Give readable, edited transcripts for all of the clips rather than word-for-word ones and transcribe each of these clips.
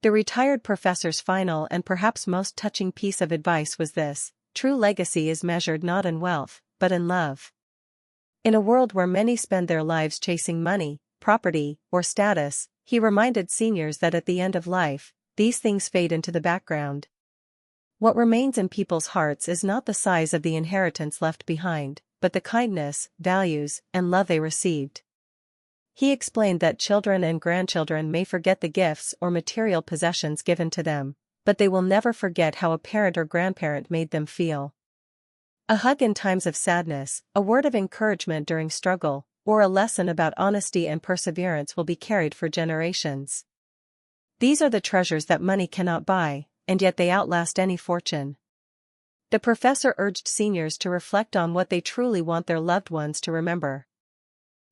The retired professor's final and perhaps most touching piece of advice was this: true legacy is measured not in wealth, but in love. In a world where many spend their lives chasing money, property, or status, he reminded seniors that at the end of life, these things fade into the background. What remains in people's hearts is not the size of the inheritance left behind, but the kindness, values, and love they received. He explained that children and grandchildren may forget the gifts or material possessions given to them, but they will never forget how a parent or grandparent made them feel. A hug in times of sadness, a word of encouragement during struggle, or a lesson about honesty and perseverance will be carried for generations. These are the treasures that money cannot buy, and yet they outlast any fortune. The professor urged seniors to reflect on what they truly want their loved ones to remember.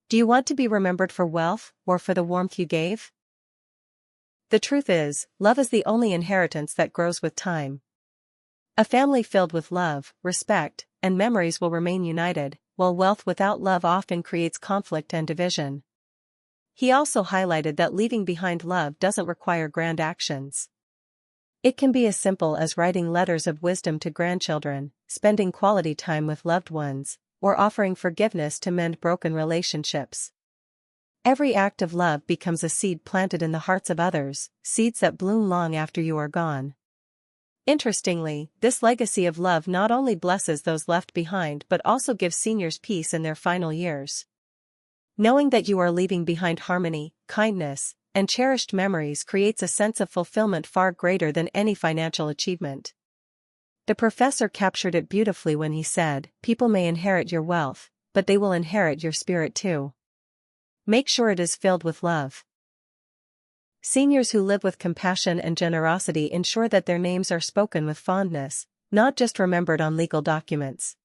Do you want to be remembered for wealth, or for the warmth you gave? The truth is, love is the only inheritance that grows with time. A family filled with love, respect, and memories will remain united, while wealth without love often creates conflict and division. He also highlighted that leaving behind love doesn't require grand actions. It can be as simple as writing letters of wisdom to grandchildren, spending quality time with loved ones, or offering forgiveness to mend broken relationships. Every act of love becomes a seed planted in the hearts of others, seeds that bloom long after you are gone. Interestingly, this legacy of love not only blesses those left behind but also gives seniors peace in their final years. Knowing that you are leaving behind harmony, kindness, and cherished memories creates a sense of fulfillment far greater than any financial achievement. The professor captured it beautifully when he said, "People may inherit your wealth, but they will inherit your spirit too. Make sure it is filled with love." Seniors who live with compassion and generosity ensure that their names are spoken with fondness, not just remembered on legal documents.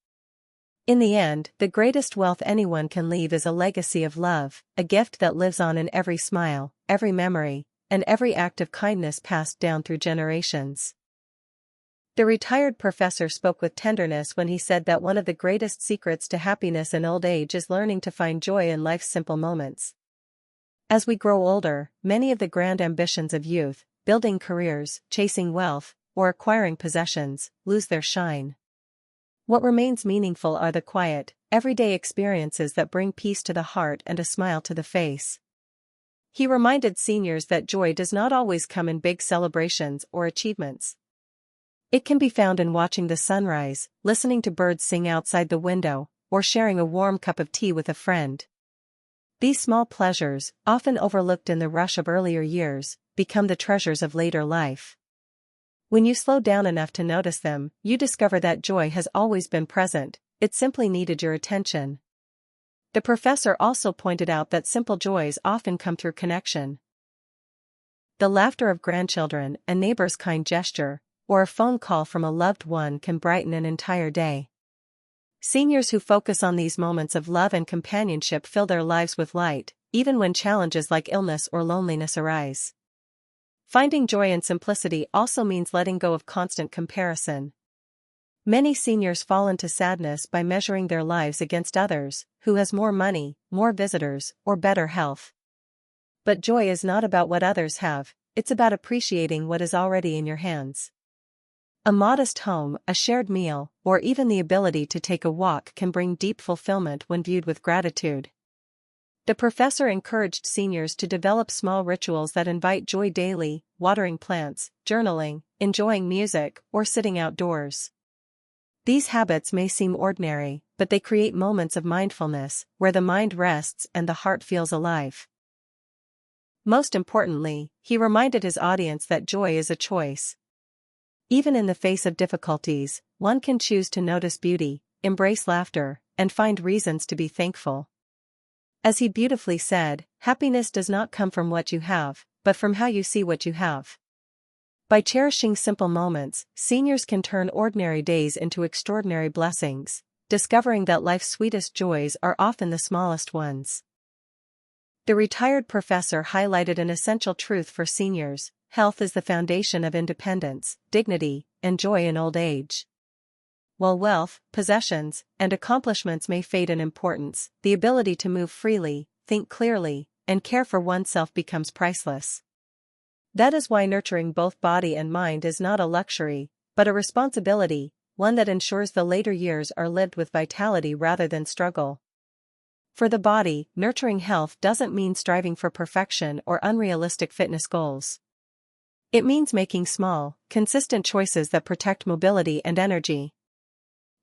In the end, the greatest wealth anyone can leave is a legacy of love, a gift that lives on in every smile, every memory, and every act of kindness passed down through generations. The retired professor spoke with tenderness when he said that one of the greatest secrets to happiness in old age is learning to find joy in life's simple moments. As we grow older, many of the grand ambitions of youth, building careers, chasing wealth, or acquiring possessions, lose their shine. What remains meaningful are the quiet, everyday experiences that bring peace to the heart and a smile to the face. He reminded seniors that joy does not always come in big celebrations or achievements. It can be found in watching the sunrise, listening to birds sing outside the window, or sharing a warm cup of tea with a friend. These small pleasures, often overlooked in the rush of earlier years, become the treasures of later life. When you slow down enough to notice them, you discover that joy has always been present, it simply needed your attention. The professor also pointed out that simple joys often come through connection. The laughter of grandchildren, a neighbor's kind gesture, or a phone call from a loved one can brighten an entire day. Seniors who focus on these moments of love and companionship fill their lives with light, even when challenges like illness or loneliness arise. Finding joy in simplicity also means letting go of constant comparison. Many seniors fall into sadness by measuring their lives against others, who has more money, more visitors, or better health. But joy is not about what others have, it's about appreciating what is already in your hands. A modest home, a shared meal, or even the ability to take a walk can bring deep fulfillment when viewed with gratitude. The professor encouraged seniors to develop small rituals that invite joy daily: watering plants, journaling, enjoying music, or sitting outdoors. These habits may seem ordinary, but they create moments of mindfulness, where the mind rests and the heart feels alive. Most importantly, he reminded his audience that joy is a choice. Even in the face of difficulties, one can choose to notice beauty, embrace laughter, and find reasons to be thankful. As he beautifully said, happiness does not come from what you have, but from how you see what you have. By cherishing simple moments, seniors can turn ordinary days into extraordinary blessings, discovering that life's sweetest joys are often the smallest ones. The retired professor highlighted an essential truth for seniors: health is the foundation of independence, dignity, and joy in old age. While wealth, possessions, and accomplishments may fade in importance, the ability to move freely, think clearly, and care for oneself becomes priceless. That is why nurturing both body and mind is not a luxury, but a responsibility, one that ensures the later years are lived with vitality rather than struggle. For the body, nurturing health doesn't mean striving for perfection or unrealistic fitness goals. It means making small, consistent choices that protect mobility and energy.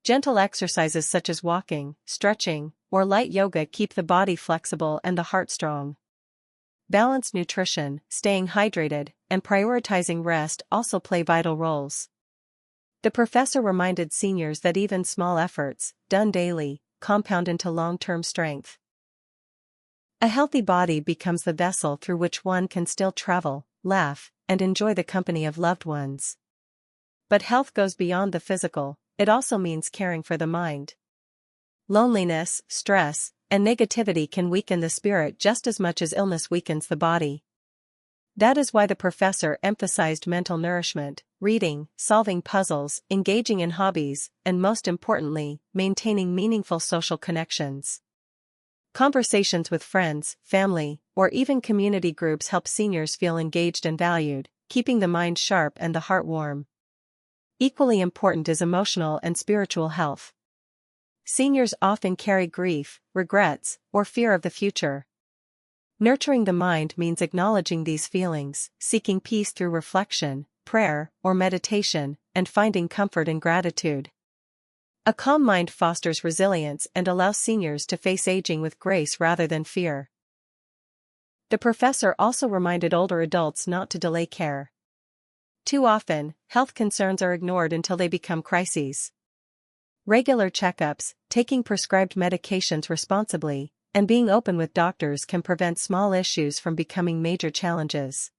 Gentle exercises such as walking, stretching, or light yoga keep the body flexible and the heart strong. Balanced nutrition, staying hydrated, and prioritizing rest also play vital roles. The professor reminded seniors that even small efforts, done daily, compound into long-term strength. A healthy body becomes the vessel through which one can still travel, laugh, and enjoy the company of loved ones. But health goes beyond the physical, it also means caring for the mind. Loneliness, stress, and negativity can weaken the spirit just as much as illness weakens the body. That is why the professor emphasized mental nourishment, reading, solving puzzles, engaging in hobbies, and most importantly, maintaining meaningful social connections. Conversations with friends, family, or even community groups help seniors feel engaged and valued, keeping the mind sharp and the heart warm. Equally important is emotional and spiritual health. Seniors often carry grief, regrets, or fear of the future. Nurturing the mind means acknowledging these feelings, seeking peace through reflection, prayer, or meditation, and finding comfort in gratitude. A calm mind fosters resilience and allows seniors to face aging with grace rather than fear. The professor also reminded older adults not to delay care. Too often, health concerns are ignored until they become crises. Regular checkups, taking prescribed medications responsibly, and being open with doctors can prevent small issues from becoming major challenges.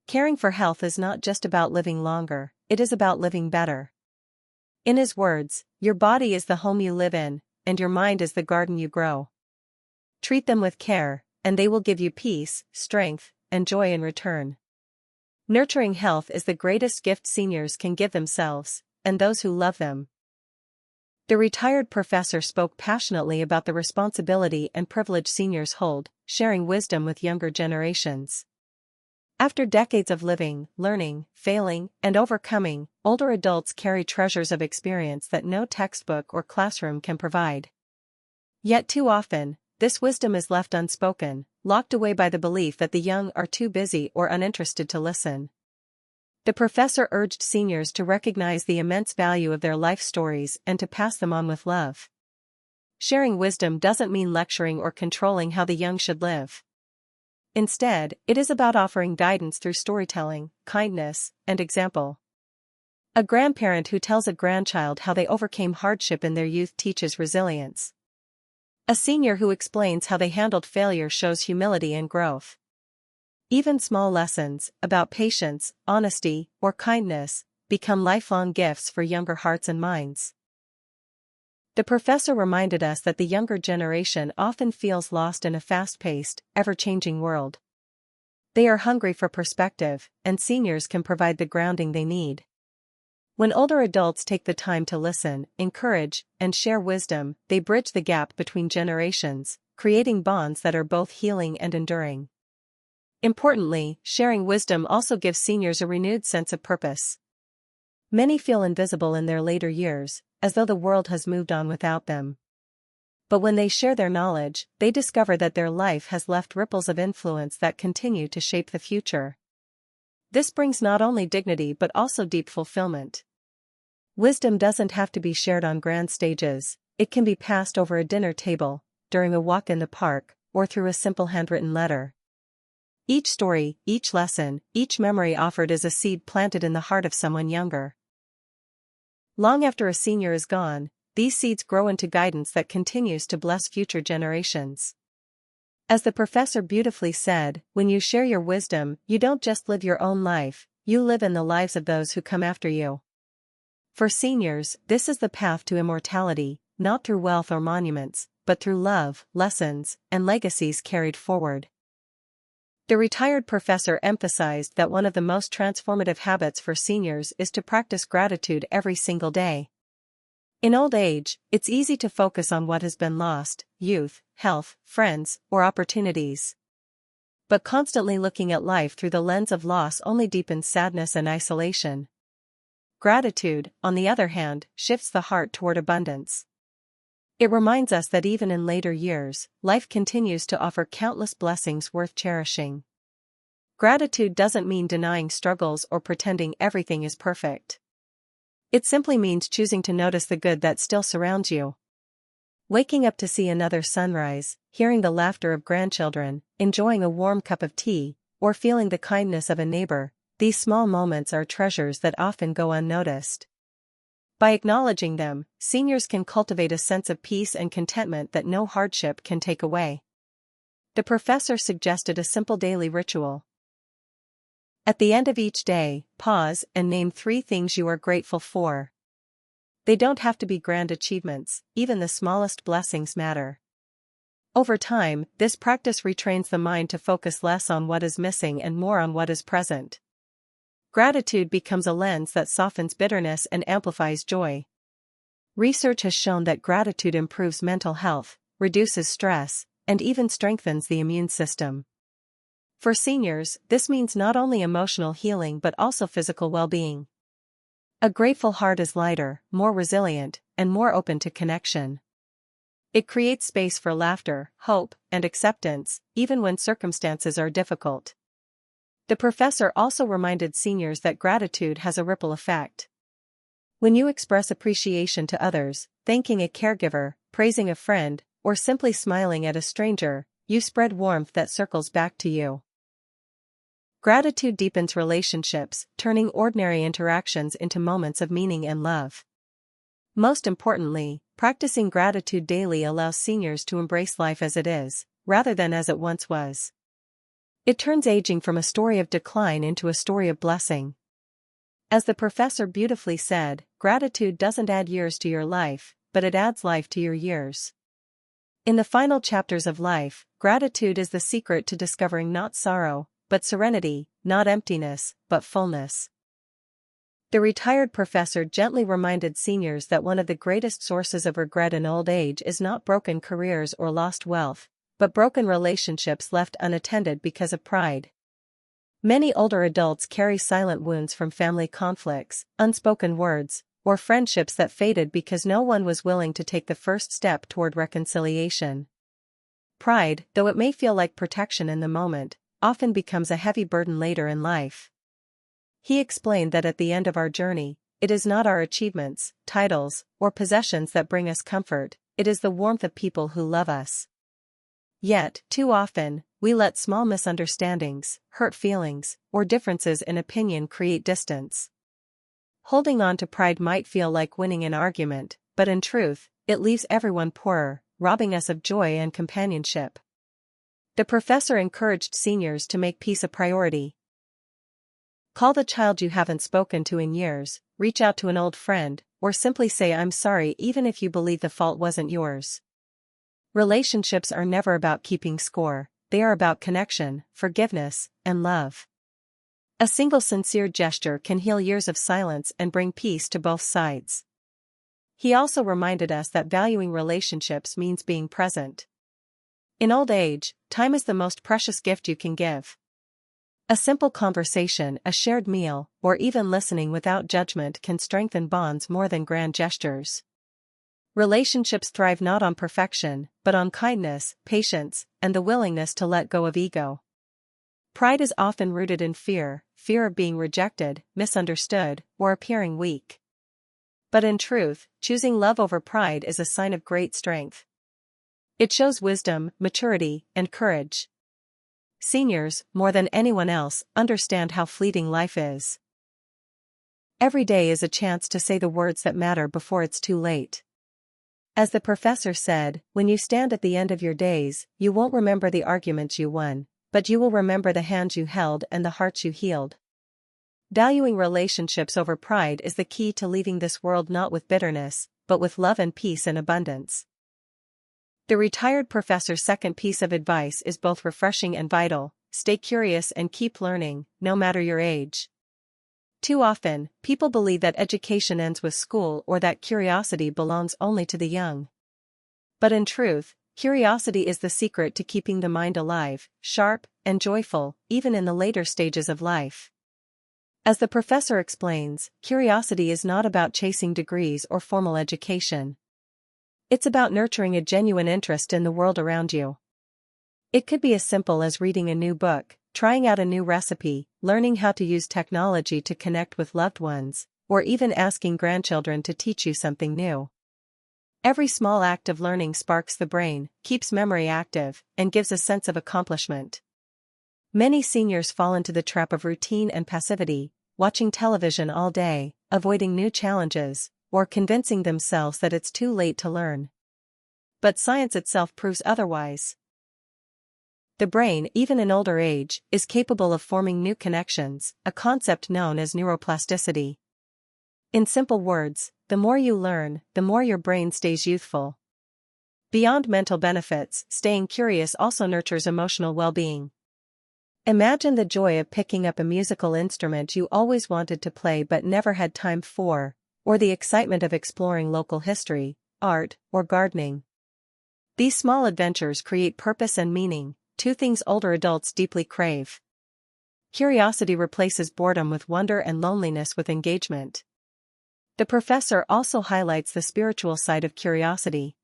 Caring for health is not just about living longer, it is about living better. In his words, your body is the home you live in, and your mind is the garden you grow. Treat them with care, and they will give you peace, strength, and joy in return. Nurturing health is the greatest gift seniors can give themselves, and those who love them. The retired professor spoke passionately about the responsibility and privilege seniors hold, sharing wisdom with younger generations. After decades of living, learning, failing, and overcoming, older adults carry treasures of experience that no textbook or classroom can provide. Yet too often, this wisdom is left unspoken, locked away by the belief that the young are too busy or uninterested to listen. The professor urged seniors to recognize the immense value of their life stories and to pass them on with love. Sharing wisdom doesn't mean lecturing or controlling how the young should live. Instead, it is about offering guidance through storytelling, kindness, and example. A grandparent who tells a grandchild how they overcame hardship in their youth teaches resilience. A senior who explains how they handled failure shows humility and growth. Even small lessons, about patience, honesty, or kindness, become lifelong gifts for younger hearts and minds. The professor reminded us that the younger generation often feels lost in a fast-paced, ever-changing world. They are hungry for perspective, and seniors can provide the grounding they need. When older adults take the time to listen, encourage, and share wisdom, they bridge the gap between generations, creating bonds that are both healing and enduring. Importantly, sharing wisdom also gives seniors a renewed sense of purpose. Many feel invisible in their later years, as though the world has moved on without them. But when they share their knowledge, they discover that their life has left ripples of influence that continue to shape the future. This brings not only dignity but also deep fulfillment. Wisdom doesn't have to be shared on grand stages, it can be passed over a dinner table, during a walk in the park, or through a simple handwritten letter. Each story, each lesson, each memory offered is a seed planted in the heart of someone younger. Long after a senior is gone, these seeds grow into guidance that continues to bless future generations. As the professor beautifully said, when you share your wisdom, you don't just live your own life, you live in the lives of those who come after you. For seniors, this is the path to immortality, not through wealth or monuments, but through love, lessons, and legacies carried forward. The retired professor emphasized that one of the most transformative habits for seniors is to practice gratitude every single day. In old age, it's easy to focus on what has been lost: youth, health, friends, or opportunities. But constantly looking at life through the lens of loss only deepens sadness and isolation. Gratitude, on the other hand, shifts the heart toward abundance. It reminds us that even in later years, life continues to offer countless blessings worth cherishing. Gratitude doesn't mean denying struggles or pretending everything is perfect. It simply means choosing to notice the good that still surrounds you. Waking up to see another sunrise, hearing the laughter of grandchildren, enjoying a warm cup of tea, or feeling the kindness of a neighbor, these small moments are treasures that often go unnoticed. By acknowledging them, seniors can cultivate a sense of peace and contentment that no hardship can take away. The professor suggested a simple daily ritual. At the end of each day, pause and name 3 things you are grateful for. They don't have to be grand achievements, even the smallest blessings matter. Over time, this practice retrains the mind to focus less on what is missing and more on what is present. Gratitude becomes a lens that softens bitterness and amplifies joy. Research has shown that gratitude improves mental health, reduces stress, and even strengthens the immune system. For seniors, this means not only emotional healing but also physical well-being. A grateful heart is lighter, more resilient, and more open to connection. It creates space for laughter, hope, and acceptance, even when circumstances are difficult. The professor also reminded seniors that gratitude has a ripple effect. When you express appreciation to others, thanking a caregiver, praising a friend, or simply smiling at a stranger, you spread warmth that circles back to you. Gratitude deepens relationships, turning ordinary interactions into moments of meaning and love. Most importantly, practicing gratitude daily allows seniors to embrace life as it is, rather than as it once was. It turns aging from a story of decline into a story of blessing. As the professor beautifully said, gratitude doesn't add years to your life, but it adds life to your years. In the final chapters of life, gratitude is the secret to discovering not sorrow, but serenity, not emptiness, but fullness. The retired professor gently reminded seniors that one of the greatest sources of regret in old age is not broken careers or lost wealth, but broken relationships left unattended because of pride. Many older adults carry silent wounds from family conflicts, unspoken words, or friendships that faded because no one was willing to take the first step toward reconciliation. Pride, though it may feel like protection in the moment, often becomes a heavy burden later in life. He explained that at the end of our journey, it is not our achievements, titles, or possessions that bring us comfort, it is the warmth of people who love us. Yet, too often, we let small misunderstandings, hurt feelings, or differences in opinion create distance. Holding on to pride might feel like winning an argument, but in truth, it leaves everyone poorer, robbing us of joy and companionship. The professor encouraged seniors to make peace a priority. Call the child you haven't spoken to in years, reach out to an old friend, or simply say I'm sorry even if you believe the fault wasn't yours. Relationships are never about keeping score, they are about connection, forgiveness, and love. A single sincere gesture can heal years of silence and bring peace to both sides. He also reminded us that valuing relationships means being present. In old age, time is the most precious gift you can give. A simple conversation, a shared meal, or even listening without judgment can strengthen bonds more than grand gestures. Relationships thrive not on perfection, but on kindness, patience, and the willingness to let go of ego. Pride is often rooted in fear of being rejected, misunderstood, or appearing weak. But in truth, choosing love over pride is a sign of great strength. It shows wisdom, maturity, and courage. Seniors, more than anyone else, understand how fleeting life is. Every day is a chance to say the words that matter before it's too late. As the professor said, when you stand at the end of your days, you won't remember the arguments you won, but you will remember the hands you held and the hearts you healed. Valuing relationships over pride is the key to leaving this world not with bitterness, but with love and peace and abundance. The retired professor's second piece of advice is both refreshing and vital: stay curious and keep learning, no matter your age. Too often, people believe that education ends with school or that curiosity belongs only to the young. But in truth, curiosity is the secret to keeping the mind alive, sharp, and joyful, even in the later stages of life. As the professor explains, curiosity is not about chasing degrees or formal education. It's about nurturing a genuine interest in the world around you. It could be as simple as reading a new book, trying out a new recipe, learning how to use technology to connect with loved ones, or even asking grandchildren to teach you something new. Every small act of learning sparks the brain, keeps memory active, and gives a sense of accomplishment. Many seniors fall into the trap of routine and passivity, watching television all day, avoiding new challenges, or convincing themselves that it's too late to learn. But science itself proves otherwise. The brain, even in older age, is capable of forming new connections, a concept known as neuroplasticity. In simple words, the more you learn, the more your brain stays youthful. Beyond mental benefits, staying curious also nurtures emotional well-being. Imagine the joy of picking up a musical instrument you always wanted to play but never had time for, or the excitement of exploring local history, art, or gardening. These small adventures create purpose and meaning, two things older adults deeply crave. Curiosity replaces boredom with wonder and loneliness with engagement. The professor also highlights the spiritual side of curiosity.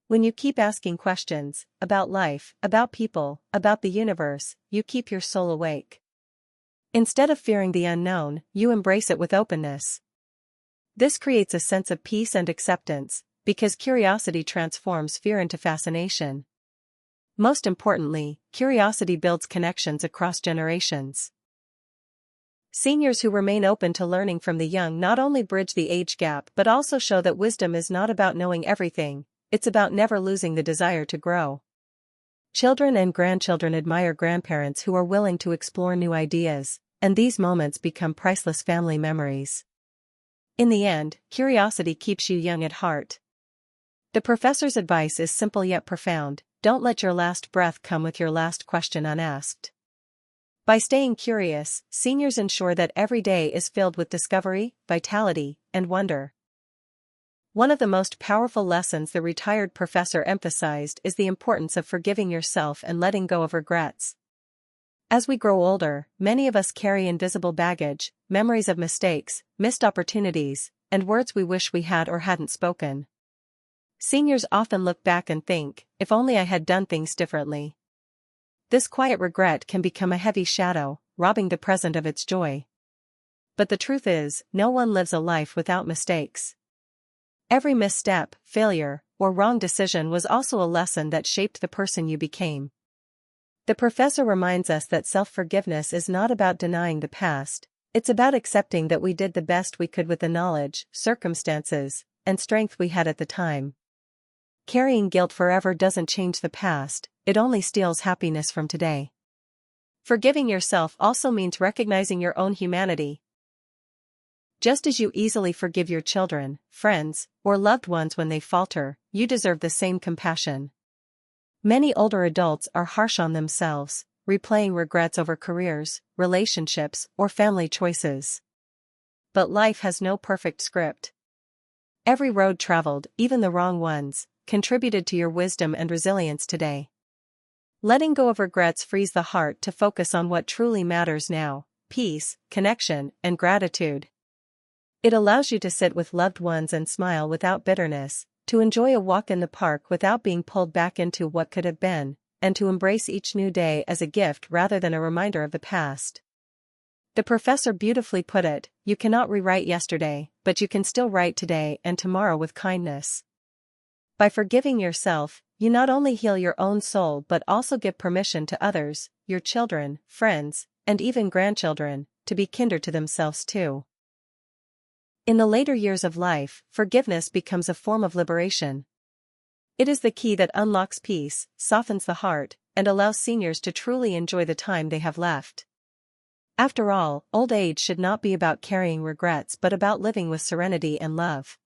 When you keep asking questions about life, about people, about the universe, you keep your soul awake. Instead of fearing the unknown, you embrace it with openness. This creates a sense of peace and acceptance, because curiosity transforms fear into fascination. Most importantly, curiosity builds connections across generations. Seniors who remain open to learning from the young not only bridge the age gap but also show that wisdom is not about knowing everything. It's about never losing the desire to grow. Children and grandchildren admire grandparents who are willing to explore new ideas, and these moments become priceless family memories. In the end, curiosity keeps you young at heart. The professor's advice is simple yet profound: don't let your last breath come with your last question unasked. By staying curious, seniors ensure that every day is filled with discovery, vitality, and wonder. One of the most powerful lessons the retired professor emphasized is the importance of forgiving yourself and letting go of regrets. As we grow older, many of us carry invisible baggage, memories of mistakes, missed opportunities, and words we wish we had or hadn't spoken. Seniors often look back and think, if only I had done things differently. This quiet regret can become a heavy shadow, robbing the present of its joy. But the truth is, no one lives a life without mistakes. Every misstep, failure, or wrong decision was also a lesson that shaped the person you became. The professor reminds us that self-forgiveness is not about denying the past, it's about accepting that we did the best we could with the knowledge, circumstances, and strength we had at the time. Carrying guilt forever doesn't change the past, it only steals happiness from today. Forgiving yourself also means recognizing your own humanity. Just as you easily forgive your children, friends, or loved ones when they falter, you deserve the same compassion. Many older adults are harsh on themselves, replaying regrets over careers, relationships, or family choices. But life has no perfect script. Every road traveled, even the wrong ones, contributed to your wisdom and resilience today. Letting go of regrets frees the heart to focus on what truly matters now: peace, connection, and gratitude. It allows you to sit with loved ones and smile without bitterness, to enjoy a walk in the park without being pulled back into what could have been, and to embrace each new day as a gift rather than a reminder of the past. The professor beautifully put it: you cannot rewrite yesterday, but you can still write today and tomorrow with kindness. By forgiving yourself, you not only heal your own soul but also give permission to others, your children, friends, and even grandchildren, to be kinder to themselves too. In the later years of life, forgiveness becomes a form of liberation. It is the key that unlocks peace, softens the heart, and allows seniors to truly enjoy the time they have left. After all, old age should not be about carrying regrets but about living with serenity and love.